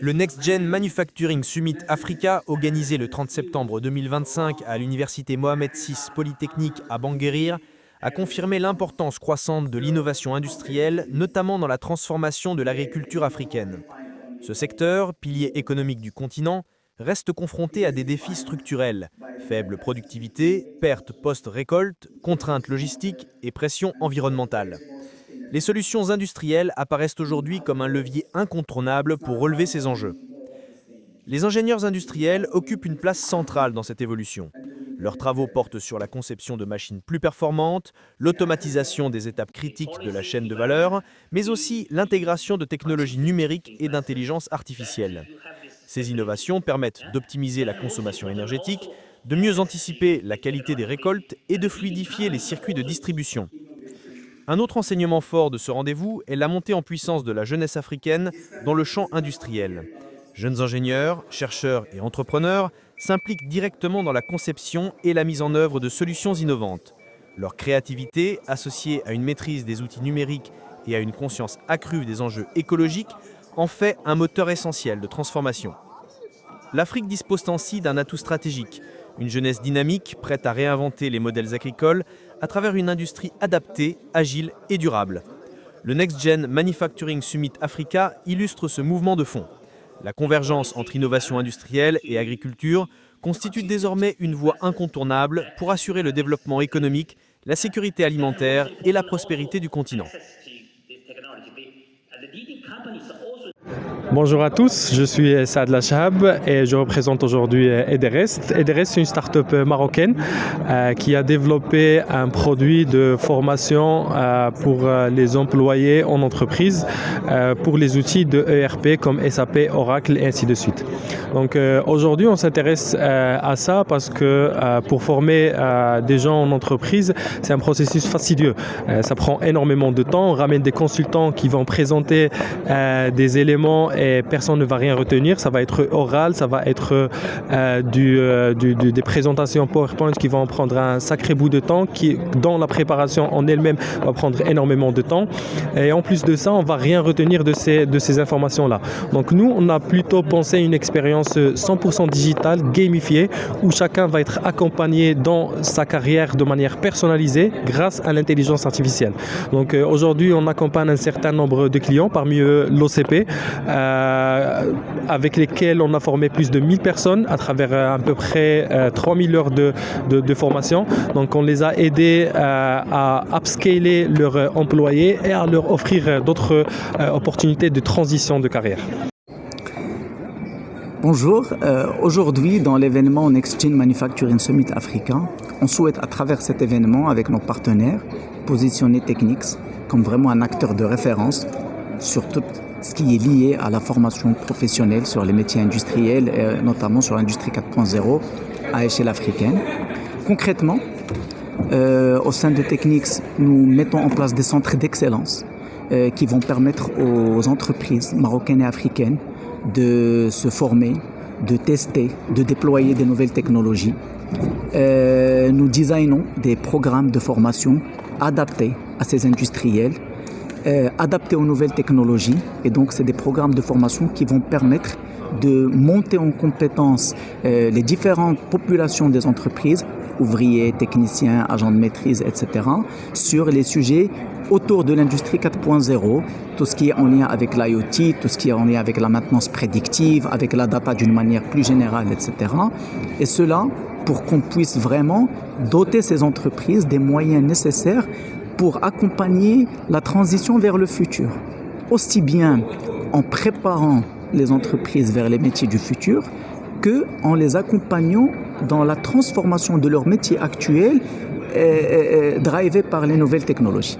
Le Next Gen Manufacturing Summit Africa, organisé le 30 septembre 2025 à l'université Mohamed VI Polytechnique à Banguérir, a confirmé l'importance croissante de l'innovation industrielle, notamment dans la transformation de l'agriculture africaine. Ce secteur, pilier économique du continent, reste confronté à des défis structurels, faible productivité, pertes post-récolte, contraintes logistiques et pression environnementale. Les solutions industrielles apparaissent aujourd'hui comme un levier incontournable pour relever ces enjeux. Les ingénieurs industriels occupent une place centrale dans cette évolution. Leurs travaux portent sur la conception de machines plus performantes, l'automatisation des étapes critiques de la chaîne de valeur, mais aussi l'intégration de technologies numériques et d'intelligence artificielle. Ces innovations permettent d'optimiser la consommation énergétique, de mieux anticiper la qualité des récoltes et de fluidifier les circuits de distribution. Un autre enseignement fort de ce rendez-vous est la montée en puissance de la jeunesse africaine dans le champ industriel. Jeunes ingénieurs, chercheurs et entrepreneurs s'impliquent directement dans la conception et la mise en œuvre de solutions innovantes. Leur créativité, associée à une maîtrise des outils numériques et à une conscience accrue des enjeux écologiques, en fait un moteur essentiel de transformation. L'Afrique dispose ainsi d'un atout stratégique, une jeunesse dynamique prête à réinventer les modèles agricoles à travers une industrie adaptée, agile et durable. Le Next Gen Manufacturing Summit Africa illustre ce mouvement de fond. La convergence entre innovation industrielle et agriculture constitue désormais une voie incontournable pour assurer le développement économique, la sécurité alimentaire et la prospérité du continent. Bonjour à tous, je suis Saad Lachab et je représente aujourd'hui Ederest. Ederest, c'est une start-up marocaine qui a développé un produit de formation pour les employés en entreprise pour les outils de ERP comme SAP, Oracle et ainsi de suite. Donc aujourd'hui, on s'intéresse à ça parce que pour former des gens en entreprise, c'est un processus fastidieux. Ça prend énormément de temps. On ramène des consultants qui vont présenter des éléments et personne ne va rien retenir. Ça va être oral, ça va être des présentations PowerPoint qui vont prendre un sacré bout de temps, qui dans la préparation en elle-même va prendre énormément de temps. Et en plus de ça, on ne va rien retenir de ces informations-là. Donc nous, on a plutôt pensé une expérience 100% digitale, gamifiée, où chacun va être accompagné dans sa carrière de manière personnalisée grâce à l'intelligence artificielle. Donc aujourd'hui, on accompagne un certain nombre de clients, parmi eux l'OCP, avec lesquels on a formé plus de 1000 personnes à travers à peu près 3000 heures de formation. Donc on les a aidés à upscaler leurs employés et à leur offrir d'autres opportunités de transition de carrière. Bonjour, aujourd'hui dans l'événement Next Gen Manufacturing Summit Africa, on souhaite à travers cet événement avec nos partenaires positionner Technix comme vraiment un acteur de référence sur tout ce qui est lié à la formation professionnelle sur les métiers industriels, et notamment sur l'industrie 4.0 à échelle africaine. Concrètement, au sein de Technix, nous mettons en place des centres d'excellence qui vont permettre aux entreprises marocaines et africaines de se former, de tester, de déployer des nouvelles technologies. Nous designons des programmes de formation adaptés à ces industriels, adaptés aux nouvelles technologies. Et donc, c'est des programmes de formation qui vont permettre de monter en compétence les différentes populations des entreprises, ouvriers, techniciens, agents de maîtrise, etc., sur les sujets autour de l'industrie 4.0, tout ce qui est en lien avec l'IoT, tout ce qui est en lien avec la maintenance prédictive, avec la data d'une manière plus générale, etc. Et cela pour qu'on puisse vraiment doter ces entreprises des moyens nécessaires pour accompagner la transition vers le futur. Aussi bien en préparant les entreprises vers les métiers du futur qu'en les accompagnant dans la transformation de leurs métiers actuels drivés par les nouvelles technologies.